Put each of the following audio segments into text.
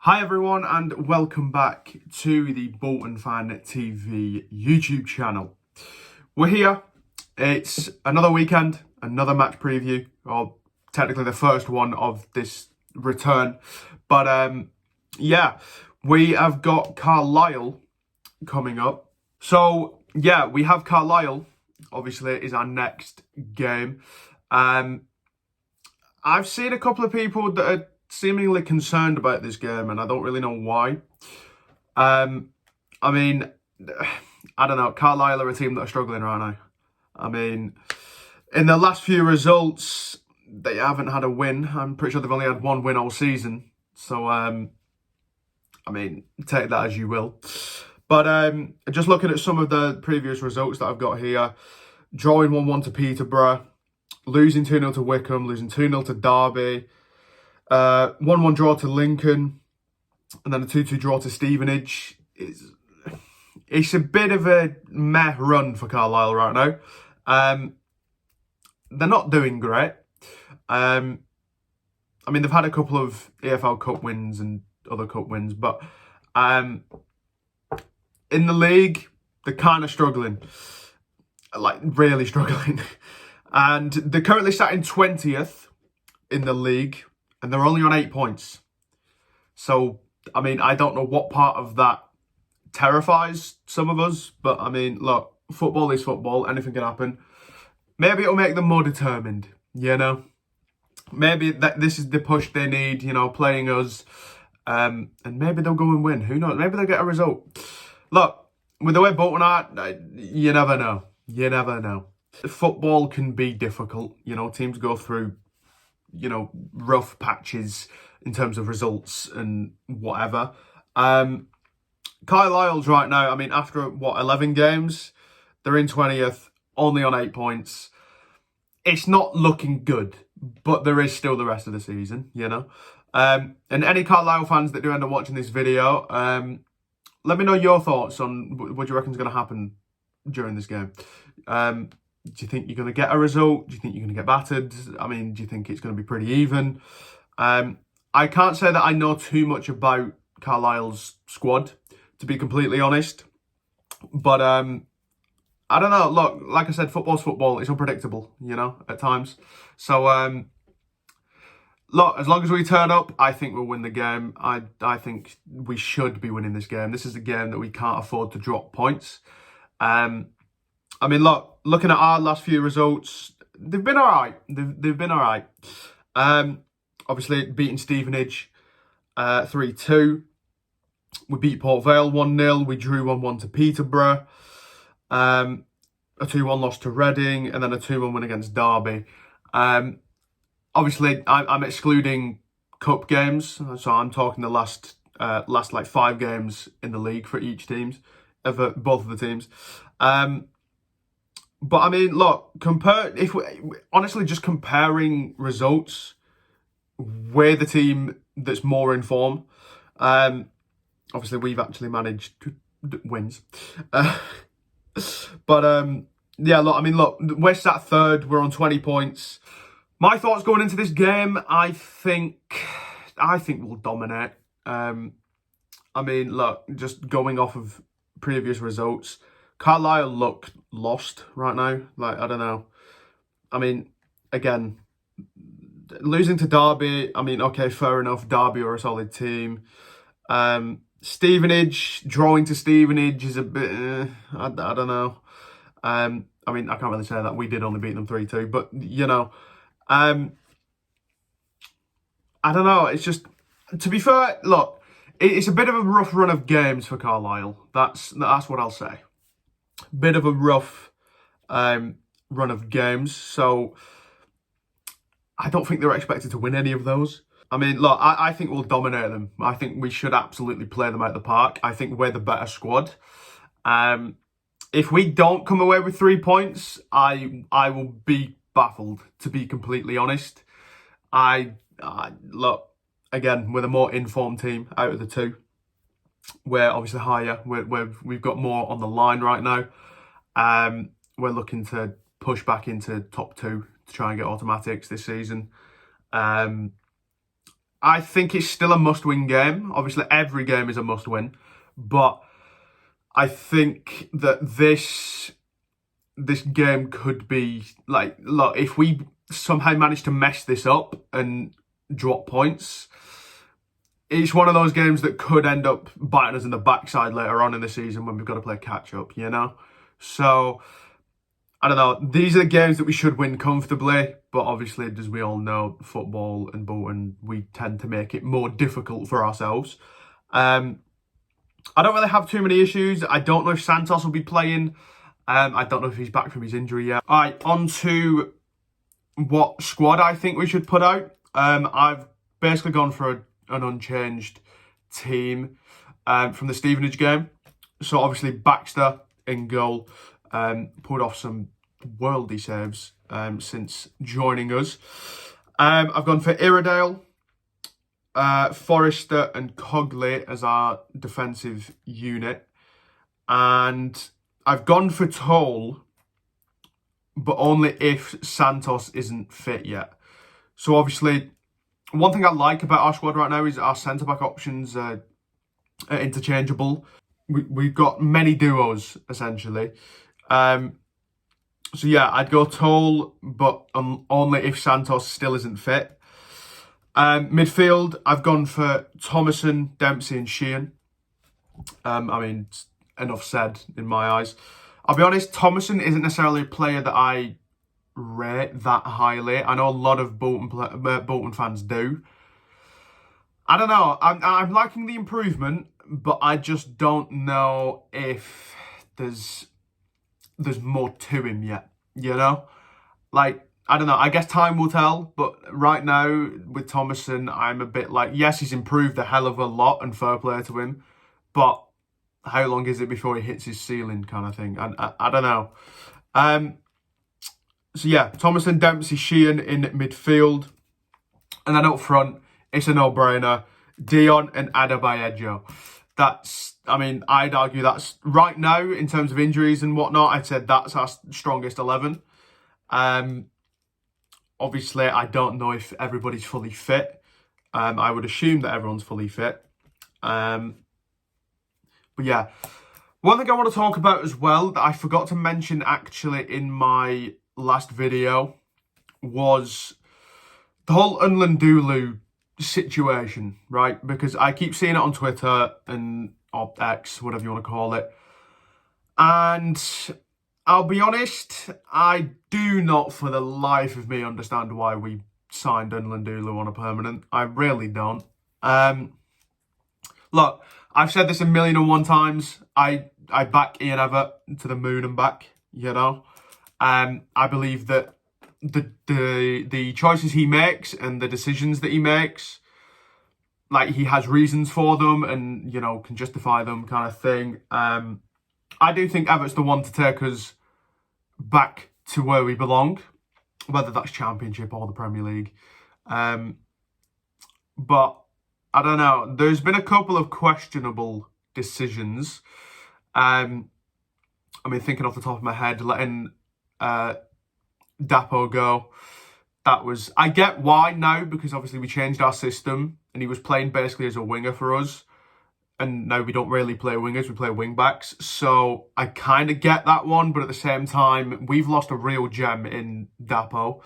Hi everyone and welcome back to the Bolton Fan TV YouTube channel. We're here, it's another weekend, another match preview, or technically the first one of this return. But yeah, we have got Carlisle coming up. So yeah, we have Carlisle, obviously is our next game. I've seen a couple of people that are seemingly concerned about this game, and I don't really know why. I mean, I don't know. Carlisle are a team that are struggling right now. I mean, in the last few results, they haven't had a win. I'm pretty sure they've only had one win all season. So, I mean, take that as you will. But just looking at some of the previous results that I've got here, drawing 1-1 to Peterborough, losing 2-0 to Wycombe, losing 2-0 to Derby, 1-1 draw to Lincoln, and then a 2-2 draw to Stevenage. It's a bit of a meh run for Carlisle right now. They're not doing great. I mean, they've had a couple of EFL Cup wins and other cup wins, but in the league, they're kind of struggling. Like, really struggling. And they're currently sat in 20th in the league, and they're only on 8 points. So, I mean, I don't know what part of that terrifies some of us. But, I mean, look, football is football. Anything can happen. Maybe it'll make them more determined, you know. Maybe this is the push they need, you know, playing us. And maybe they'll go and win. Who knows? Maybe they'll get a result. Look, with the way Bolton are, you never know. You never know. Football can be difficult. You know, teams go through, you know, rough patches in terms of results and whatever. Carlisle's right now, I mean, after, 11 games? They're in 20th, only on 8 points. It's not looking good, but there is still the rest of the season, you know. And any Carlisle fans that do end up watching this video, let me know your thoughts on what you reckon is going to happen during this game. Do you think you're going to get a result? Do you think you're going to get battered? I mean, do you think it's going to be pretty even? I can't say that I know too much about Carlisle's squad, to be completely honest. But I don't know. Look, like I said, football's football. It's unpredictable, you know, at times. So, look, as long as we turn up, I think we'll win the game. I think we should be winning this game. This is a game that we can't afford to drop points. I mean, look, looking at our last few results, they've been all right. They've been all right. Obviously, beating Stevenage 3-2. We beat Port Vale 1-0. We drew 1-1 to Peterborough. A 2-1 loss to Reading, and then a 2-1 win against Derby. Obviously, I'm excluding cup games, so I'm talking the last like 5 games in the league for each teams, for both of the teams. But I mean, look, honestly, just comparing results, we're the team that's more in form. Obviously, we've actually managed wins. But yeah, look, I mean, look, we're sat third. We're on 20 points. My thoughts going into this game, I think we'll dominate. I mean, look, just going off of previous results, Carlisle look lost right now. Like, I don't know. I mean, again, losing to Derby, I mean, okay, fair enough. Derby are a solid team. Stevenage, drawing to Stevenage is a bit, I don't know. I mean, I can't really say that. We did only beat them 3-2, but, you know, I don't know. It's just, to be fair, look, it's a bit of a rough run of games for Carlisle. That's what I'll say. Bit of a rough run of games. So I don't think they're expected to win any of those. I mean, look, I think we'll dominate them. I think we should absolutely play them out of the park. I think we're the better squad. If we don't come away with 3 points, I will be baffled, to be completely honest. Look, again, we're the more informed team out of the two. We're obviously higher. We've got more on the line right now. We're looking to push back into top 2 to try and get automatics this season. I think it's still a must-win game. Obviously, every game is a must-win, but I think that this game could be like, look, if we somehow manage to mess this up and drop points, it's one of those games that could end up biting us in the backside later on in the season when we've got to play catch-up, you know? So, I don't know. These are the games that we should win comfortably, but obviously, as we all know, football and Bolton, we tend to make it more difficult for ourselves. I don't really have too many issues. I don't know if Santos will be playing. I don't know if he's back from his injury yet. All right, on to what squad I think we should put out. I've basically gone for an unchanged team from the Stevenage game. So obviously Baxter in goal, pulled off some worldly saves since joining us. I've gone for Iredale, Forrester and Cogley as our defensive unit. And I've gone for Toll, but only if Santos isn't fit yet. So obviously, one thing I like about our squad right now is our centre-back options are interchangeable. We've got many duos, essentially. So yeah, I'd go Toll, but only if Santos still isn't fit. Midfield, I've gone for Thomason, Dempsey and Sheehan. I mean, enough said in my eyes. I'll be honest, Thomason isn't necessarily a player that I rate that highly. I know a lot of Bolton fans do. I don't know. I'm liking the improvement, but I just don't know if there's more to him yet, you know? Like, I don't know. I guess time will tell, but right now with Thomason, I'm a bit like, yes, he's improved a hell of a lot and fair play to him, but how long is it before he hits his ceiling kind of thing? I don't know. So yeah, Thomason, Dempsey, Sheehan in midfield. And then up front, it's a no-brainer. Dion and Adebayo. I'd argue that's right now, in terms of injuries and whatnot, I'd say that's our strongest 11. Obviously, I don't know if everybody's fully fit. I would assume that everyone's fully fit. But yeah, one thing I want to talk about as well that I forgot to mention actually in my last video was the whole Unlandulu situation, right? Because I keep seeing it on Twitter or X, whatever you want to call it. And I'll be honest, I do not for the life of me understand why we signed Unlandulu on a permanent. I really don't. Look, I've said this 1,000,001 times. I back Ian Evatt to the moon and back, you know. I believe that the choices he makes and the decisions that he makes, like, he has reasons for them and, you know, can justify them kind of thing. I do think Evatt's the one to take us back to where we belong, whether that's Championship or the Premier League. But I don't know. There's been a couple of questionable decisions. Thinking off the top of my head, letting Dapo go. I get why now, because obviously we changed our system and he was playing basically as a winger for us. And now we don't really play wingers, we play wing backs. So I kind of get that one, but at the same time, we've lost a real gem in Dapo.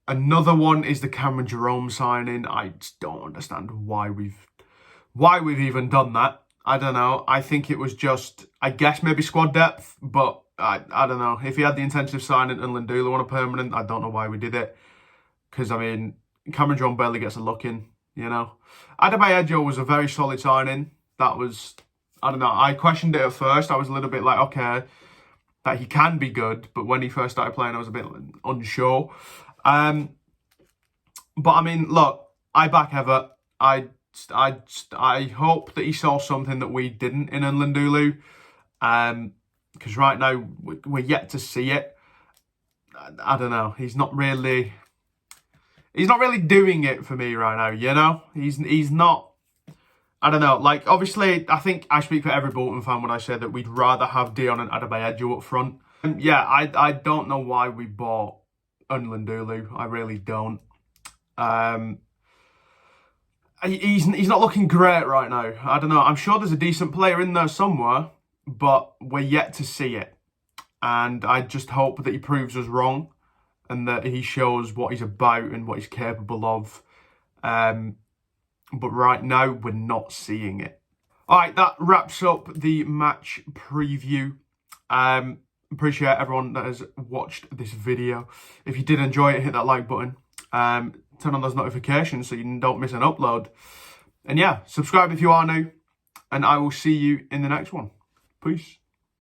Another one is the Cameron Jerome signing. I just don't understand why we've even done that. I don't know. I think it was just, I guess maybe squad depth, but I don't know. If he had the intention of signing Unlandulu on a permanent, I don't know why we did it. Because, Cameron Jerome barely gets a look in, you know. Adebayo was a very solid signing. That was, I don't know. I questioned it at first. I was a little bit like, okay, that he can be good. But when he first started playing, I was a bit unsure. But look, I back Evatt. I hope that he saw something that we didn't in Unlandulu. Because right now, we're yet to see it. I don't know. He's not really doing it for me right now, you know? He's not, I don't know. Like, obviously, I think I speak for every Bolton fan when I say that we'd rather have Dion and Adebayo up front. Yeah, I don't know why we bought Unlandulu. I really don't. He's not looking great right now. I don't know. I'm sure there's a decent player in there somewhere, but we're yet to see it. And I just hope that he proves us wrong and that he shows what he's about and what he's capable of. But right now, we're not seeing it. All right, that wraps up the match preview. Appreciate everyone that has watched this video. If you did enjoy it, hit that like button. Turn on those notifications so you don't miss an upload. And yeah, subscribe if you are new. And I will see you in the next one. Peace.